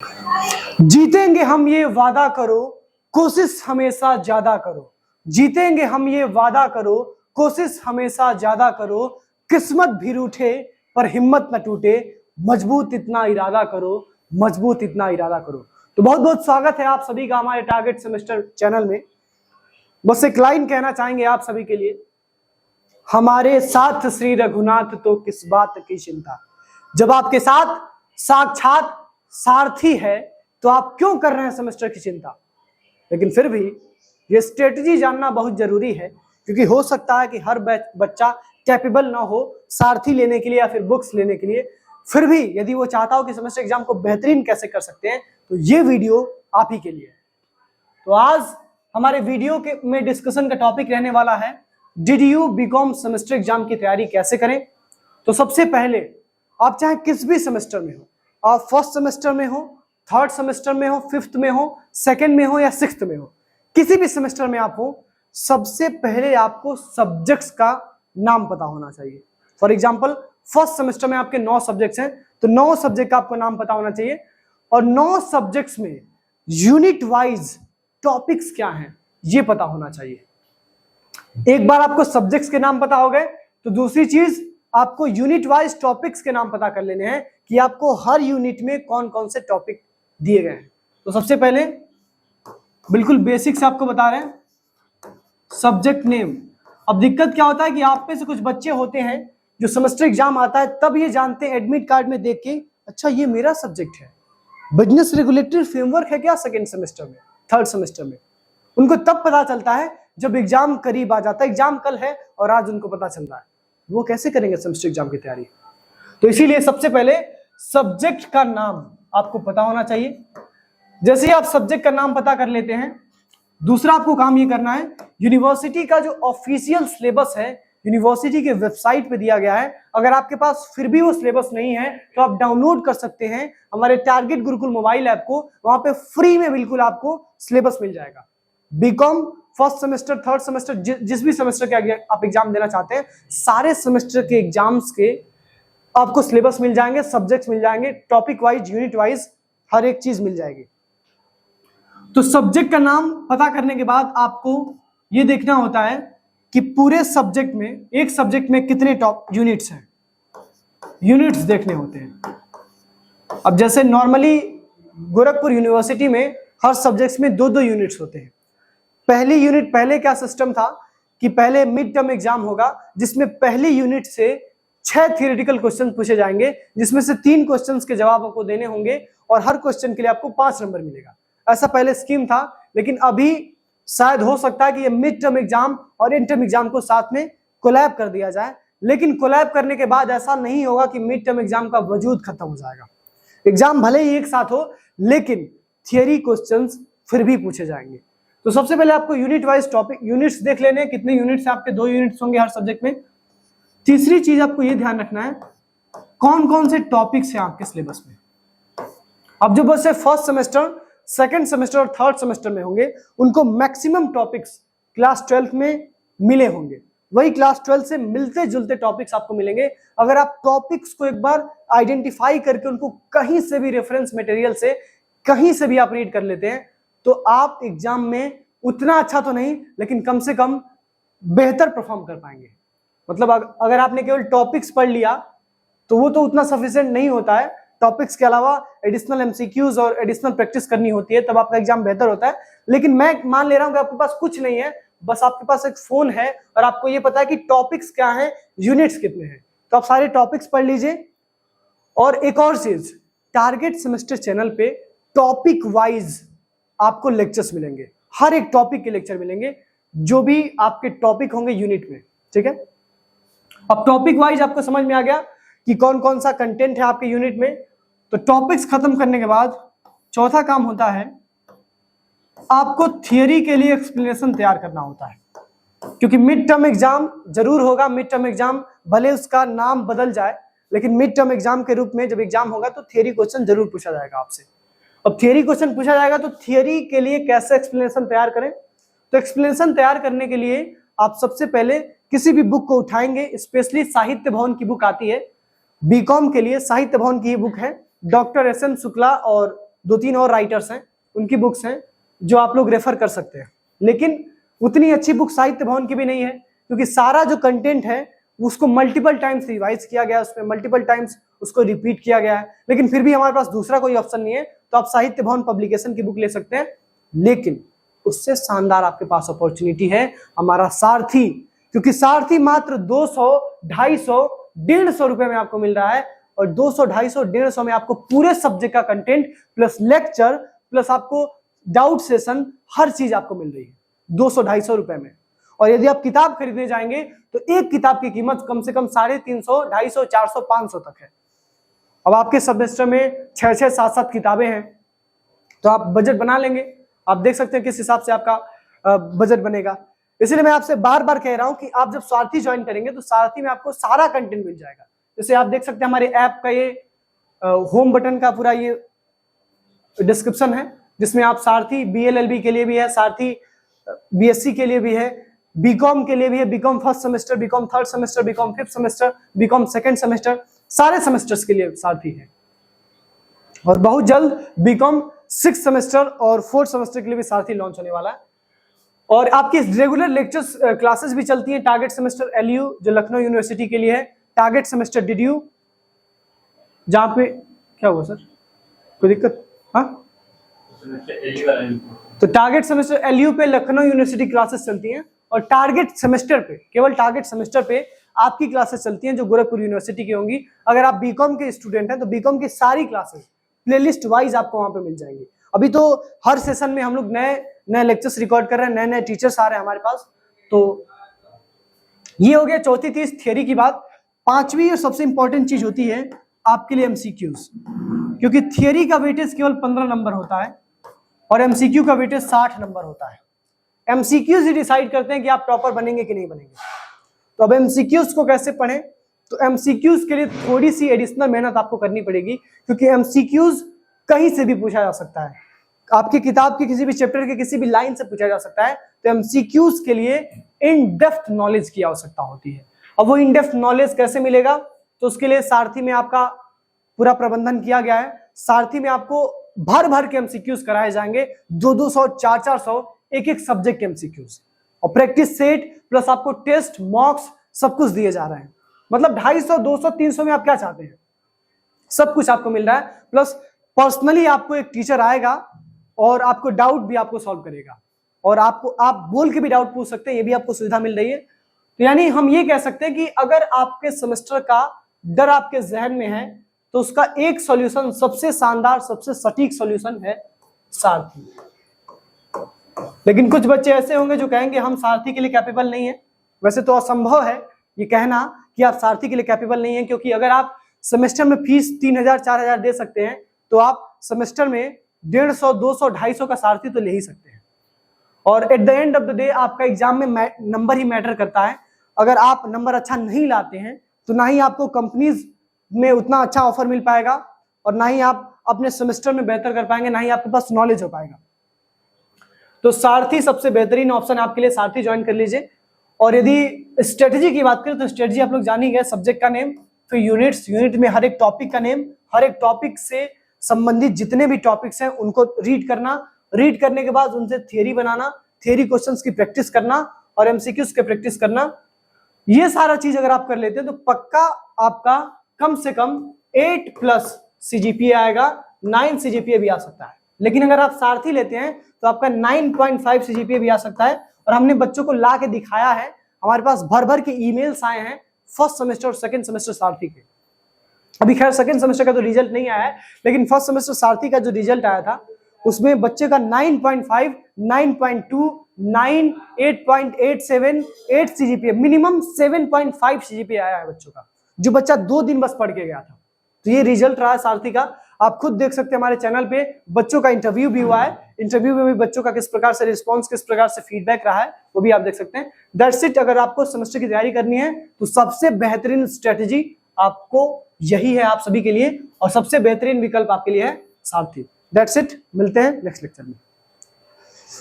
जीतेंगे हम ये वादा करो, कोशिश हमेशा ज्यादा करो। जीतेंगे हम ये वादा करो, कोशिश हमेशा ज्यादा करो। किस्मत भी रूठे पर हिम्मत न टूटे, मजबूत इतना इरादा करो, मजबूत इतना इरादा करो। तो बहुत बहुत स्वागत है आप सभी का हमारे टारगेट सेमेस्टर चैनल में। बस एक लाइन कहना चाहेंगे आप सभी के लिए, हमारे साथ श्री रघुनाथ तो किस बात की चिंता। जब आपके साथ साक्षात सारथी है तो आप क्यों कर रहे हैं सेमेस्टर की चिंता। लेकिन फिर भी ये स्ट्रेटजी जानना बहुत जरूरी है, क्योंकि हो सकता है कि हर बच्चा कैपेबल ना हो सारथी लेने के लिए या फिर बुक्स लेने के लिए। फिर भी यदि वो चाहता हो कि सेमेस्टर एग्जाम को बेहतरीन कैसे कर सकते हैं, तो ये वीडियो आप ही के लिए। तो आज हमारे वीडियो के में डिस्कशन का टॉपिक रहने वाला है, did you BCom semester exam की तैयारी कैसे करें। तो सबसे पहले आप चाहे किस भी सेमेस्टर में हो, आप फर्स्ट सेमेस्टर में हो, थर्ड सेमेस्टर में हो, फिफ्थ में हो, सेकंड में हो या सिक्स्थ में हो, किसी भी सेमेस्टर में आप हो, सबसे पहले आपको सब्जेक्ट्स का नाम पता होना चाहिए। फॉर एग्जांपल फर्स्ट सेमेस्टर में आपके 9 सब्जेक्ट्स हैं, तो 9 सब्जेक्ट का आपको नाम पता होना चाहिए। और 9 सब्जेक्ट्स में यूनिट वाइज टॉपिक्स क्या हैं ये पता होना चाहिए। एक बार आपको सब्जेक्ट्स के नाम पता हो गए तो दूसरी चीज आपको यूनिट वाइज टॉपिक्स के नाम पता कर लेने हैं कि आपको हर यूनिट में कौन कौन से टॉपिक दिए गए हैं। तो सबसे पहले बिल्कुल बेसिक से आपको बता रहे हैं, सब्जेक्ट नेम। अब दिक्कत क्या होता है कि आप में से कुछ बच्चे होते हैं जो सेमेस्टर एग्जाम आता है तब ये जानते हैं एडमिट कार्ड में देख के, अच्छा ये मेरा सब्जेक्ट है। बिजनेस रेगुलेटरी फ्रेमवर्क है क्या सेकेंड सेमेस्टर में, थर्ड सेमेस्टर में। उनको तब पता चलता है जब एग्जाम करीब आ जाता है। एग्जाम कल है और आज उनको पता चल रहा है, वो कैसे करेंगे सेमेस्टर एग्जाम की तैयारी। तो इसीलिए सबसे पहले सब्जेक्ट का नाम आपको पता होना चाहिए। जैसे ही आप सब्जेक्ट का नाम पता कर लेते हैं, दूसरा आपको काम ये करना है, यूनिवर्सिटी का जो ऑफिशियल सिलेबस है यूनिवर्सिटी के वेबसाइट पे दिया गया है। अगर आपके पास फिर भी वो सिलेबस नहीं है तो आप डाउनलोड कर सकते हैं हमारे टारगेट गुरुकुल मोबाइल ऐप को, वहां पे फ्री में बिल्कुल आपको सिलेबस मिल जाएगा। BCom first semester, third semester, जिस भी सेमेस्टर के आप एग्जाम देना चाहते हैं, सारे सेमेस्टर के एग्जाम्स के आपको सिलेबस मिल जाएंगे, सब्जेक्ट्स मिल जाएंगे, टॉपिक वाइज, यूनिट वाइज हर एक चीज मिल जाएगी। तो सब्जेक्ट का नाम पता करने के बाद आपको यह देखना होता है कि पूरे सब्जेक्ट में, एक सब्जेक्ट में कितने टॉप यूनिट्स हैं, यूनिट्स देखने होते हैं। अब जैसे नॉर्मली गोरखपुर यूनिवर्सिटी में हर सब्जेक्ट्स में 2-2 यूनिट्स होते हैं। पहली यूनिट, पहले क्या सिस्टम था कि पहले मिड टर्म एग्जाम होगा जिसमें पहली यूनिट से 6 थियोरेटिकल क्वेश्चन पूछे जाएंगे, जिसमें से 3 क्वेश्चंस के जवाब आपको देने होंगे और हर क्वेश्चन के लिए आपको 5 नंबर मिलेगा। ऐसा पहले स्कीम था, लेकिन अभी शायद हो सकता है कि ये मिड टर्म एग्जाम और इंटर टर्म एग्जाम को साथ में कोलैब कर दिया जाए। लेकिन कोलैब करने के बाद ऐसा नहीं होगा कि मिड टर्म एग्जाम का वजूद खत्म हो जाएगा। एग्जाम भले ही एक साथ हो, लेकिन थियरी क्वेश्चंस फिर भी पूछे जाएंगे। तो सबसे पहले आपको यूनिट वाइज टॉपिक, यूनिट्स देख लेने हैं, कितने यूनिट्स आपके, 2 यूनिट्स होंगे हर सब्जेक्ट में। तीसरी चीज आपको यह ध्यान रखना है, कौन कौन से टॉपिक्स हैं आपके सिलेबस में। अब जो बच्चे फर्स्ट सेमेस्टर, सेकंड सेमेस्टर और थर्ड सेमेस्टर में होंगे, उनको मैक्सिमम टॉपिक्स क्लास 12 में मिले होंगे। वही क्लास 12 से मिलते जुलते टॉपिक्स आपको मिलेंगे। अगर आप टॉपिक्स को एक बार आइडेंटिफाई करके उनको कहीं से भी रेफरेंस मटेरियल से कहीं से भी आप रीड कर लेते हैं, तो आप एग्जाम में उतना अच्छा तो नहीं, लेकिन कम से कम बेहतर परफॉर्म कर पाएंगे। मतलब अगर आपने केवल टॉपिक्स पढ़ लिया तो वो तो उतना सफिशिएंट नहीं होता है। टॉपिक्स के अलावा एडिशनल एमसीक्यूज और एडिशनल प्रैक्टिस करनी होती है, तब आपका एग्जाम बेहतर होता है। लेकिन मैं मान ले रहा हूं कि आपके पास कुछ नहीं है, बस आपके पास एक फोन है और आपको ये पता है कि टॉपिक्स क्या हैं, यूनिट्स कितने हैं, तो आप सारे टॉपिक्स पढ़ लीजिए। और एक और चीज, टारगेट सेमेस्टर चैनल पे टॉपिक वाइज आपको लेक्चर्स मिलेंगे, हर एक टॉपिक के लेक्चर मिलेंगे, जो भी आपके टॉपिक होंगे यूनिट में। ठीक है, अब टॉपिक वाइज आपको समझ में आ गया कि कौन कौन सा कंटेंट है आपके यूनिट में। तो टॉपिक्स खत्म करने के बाद चौथा काम होता है, आपको थियरी के लिए एक्सप्लेनेशन तैयार करना होता है। क्योंकि मिड टर्म एग्जाम जरूर होगा, मिड टर्म एग्जाम भले उसका नाम बदल जाए, लेकिन मिड टर्म एग्जाम के रूप में जब एग्जाम होगा तो थियरी क्वेश्चन जरूर पूछा जाएगा आपसे। अब थियरी क्वेश्चन पूछा जाएगा तो थियरी के लिए कैसे एक्सप्लेनेशन तैयार करें। तो एक्सप्लेनेशन तैयार करने के लिए आप सबसे पहले किसी भी बुक को उठाएंगे, स्पेशली साहित्य भवन की बुक आती है बीकॉम के लिए, साहित्य भवन की बुक है, डॉक्टर एस एम शुक्ला और 2-3 और राइटर्स हैं, उनकी बुक्स हैं जो आप लोग रेफर कर सकते हैं। लेकिन उतनी अच्छी बुक साहित्य भवन की भी नहीं है, क्योंकि सारा जो कंटेंट है उसको मल्टीपल टाइम्स रिवाइज किया गया है, उसमें मल्टीपल टाइम्स उसको रिपीट किया गया है। लेकिन फिर भी हमारे पास दूसरा कोई ऑप्शन नहीं है, तो आप साहित्य भवन पब्लिकेशन की बुक ले सकते हैं। लेकिन उससे शानदार आपके पास अपॉर्चुनिटी है हमारा सारथी, क्योंकि सारथी मात्र 200, 250, 150 रुपए में आपको मिल रहा है। और 200, 250, 150 में आपको पूरे सब्जेक्ट का कंटेंट प्लस लेक्चर प्लस आपको डाउट सेशन हर चीज आपको मिल रही है 200, 250 रुपए में। और यदि आप किताब खरीदने जाएंगे तो एक किताब की कीमत कम से कम 350, 250, 400, 500 तक है। अब आपके सेमेस्टर में 6-6, 7-7 किताबें हैं, तो आप बजट बना लेंगे। आप देख सकते हैं किस हिसाब से आपका बजट बनेगा। इसलिए मैं आपसे बार बार कह रहा हूं कि आप जब सारथी ज्वाइन करेंगे तो सारथी में आपको सारा कंटेंट मिल जाएगा। जैसे आप देख सकते हैं हमारे ऐप का ये होम बटन का पूरा ये डिस्क्रिप्शन है, जिसमें आप सारथी BLLB के लिए भी है, सारथी BSc के लिए भी है, बीकॉम के लिए भी है, BCom first semester, BCom third semester, BCom fifth semester, BCom second semester, सारे सेमेस्टर्स के लिए सारथी है। और बहुत जल्द बीकॉम 6th सेमेस्टर और 4th सेमेस्टर के लिए भी सारथी लॉन्च होने वाला है। और आपकी रेगुलर लेक्चर्स क्लासेस भी चलती हैं। टारगेट सेमेस्टर LU जो लखनऊ यूनिवर्सिटी के लिए है, टारगेट सेमेस्टर DDU जहां पे क्या हुआ सर, कोई दिक्कत? हाँ, तो टारगेट सेमेस्टर LU पे लखनऊ यूनिवर्सिटी क्लासेस चलती हैं, और टारगेट सेमेस्टर पे, केवल टारगेट सेमेस्टर पे आपकी क्लासेस चलती हैं जो गोरखपुर यूनिवर्सिटी की होंगी। अगर आप बीकॉम के स्टूडेंट हैं तो बीकॉम की सारी क्लासेस प्लेलिस्ट वाइज आपको वहां पे मिल जाएंगी। अभी तो हर सेशन में हम लोग नए लेक्चर्स रिकॉर्ड कर रहे हैं, नए टीचर्स आ रहे हैं हमारे पास। तो ये हो गया चौथी चीज थियरी की बात। पांचवी और सबसे इंपॉर्टेंट चीज होती है आपके लिए MCQs, क्योंकि थियरी का वेटेज केवल 15 नंबर होता है और MCQ का वेटेज 60 नंबर होता है। MCQs ही डिसाइड करते हैं कि आप टॉपर बनेंगे कि नहीं बनेंगे। तो अब MCQs को कैसे पढ़ें? तो MCQs के लिए थोड़ी सी एडिशनल मेहनत आपको करनी पड़ेगी, क्योंकि MCQs कहीं से भी पूछा जा सकता है, आपकी किताब के किसी भी चैप्टर के किसी भी लाइन से पूछा जा सकता है। तो MCQs के लिए इन डेप्थ नॉलेज की आवश्यकता होती है। अब वो इन डेप्थ नॉलेज कैसे मिलेगा? तो उसके लिए सारथी में आपका पूरा प्रबंधन किया गया है। सारथी में आपको भर भर के MCQs कराए जाएंगे, 200, 400, एक सब्जेक्ट के MCQs, और प्रैक्टिस सेट प्लस आपको टेस्ट, मॉक्स सब कुछ दिए जा रहे हैं। मतलब 250, 200, 300 में आप क्या चाहते हैं सब कुछ आपको मिल रहा है। प्लस पर्सनली आपको एक टीचर आएगा और आपको डाउट भी आपको सॉल्व करेगा, और आप बोल के भी डाउट पूछ सकते हैं, ये भी आपको सुविधा मिल रही है। तो यानी हम ये कह सकते हैं कि अगर आपके सेमेस्टर का डर आपके जहन में है तो उसका एक सॉल्यूशन, सबसे शानदार, सबसे सटीक सॉल्यूशन है सारथी। लेकिन कुछ बच्चे ऐसे होंगे जो कहेंगे हम सारथी के लिए कैपेबल नहीं है। वैसे तो असंभव है ये कहना कि आप सारथी के लिए कैपेबल नहीं है, क्योंकि अगर आप सेमेस्टर में फीस 3000, 4000 दे सकते हैं तो आप सेमेस्टर में 150, 200, 250 का सारथी तो ले ही सकते हैं। और at the end of the day आपका एग्जाम में नंबर ही मैटर करता है। अगर आप नंबर अच्छा नहीं लाते हैं तो ना ही आपको कंपनीज में उतना अच्छा ऑफर मिल पाएगा, और ना ही आप अपने सेमेस्टर में बेहतर कर पाएंगे, ना ही आपके पास नॉलेज हो पाएगा। तो सारथी सबसे बेहतरीन ऑप्शन आपके लिए, सारथी ज्वाइन कर लीजिए। और यदि स्ट्रेटजी की बात करें तो स्ट्रेटजी आप लोग जान ही गए, सब्जेक्ट का नेम, फिर यूनिट में हर एक टॉपिक का नेम, हर एक टॉपिक से संबंधित जितने भी टॉपिक्स हैं उनको रीड करना, रीड करने के बाद उनसे थियरी बनाना, थियरी क्वेश्चंस की प्रैक्टिस करना और MCQs की प्रैक्टिस करना। ये सारा चीज अगर आप कर लेते हैं तो पक्का आपका कम से कम 8+ CGPA आएगा, 9 CGPA भी आ सकता है। लेकिन अगर आप सारथी लेते हैं तो आपका 9.5 CGPA भी आ सकता है। और हमने बच्चों को ला के दिखाया है, हमारे पास भर भर के ईमेल्स आए हैं फर्स्ट सेमेस्टर और सेकंड सेमेस्टर सारथी के। अभी खैर सेकंड सेमेस्टर का तो रिजल्ट नहीं आया है, लेकिन फर्स्ट सेमेस्टर सारथी का जो रिजल्ट आया था उसमें बच्चे का 9.5, 9.2, 9, 8.87, 8 CGPA, मिनिमम 7.5 CGPA आया है बच्चों का, जो बच्चा 2 दिन बस पढ़ के गया था। तो ये रिजल्ट रहा है सारथी का। आप खुद देख सकते हैं हमारे चैनल पे बच्चों का इंटरव्यू भी हुआ है, इंटरव्यू में भी बच्चों का किस प्रकार से रिस्पांस, किस प्रकार से फीडबैक रहा है वो भी आप देख सकते हैं। That's it. अगर आपको सेमेस्टर की तैयारी करनी है तो सबसे बेहतरीन स्ट्रेटेजी आपको यही है आप सभी के लिए, और सबसे बेहतरीन विकल्प आपके लिए है सारथी। That's it. मिलते हैं नेक्स्ट लेक्चर में।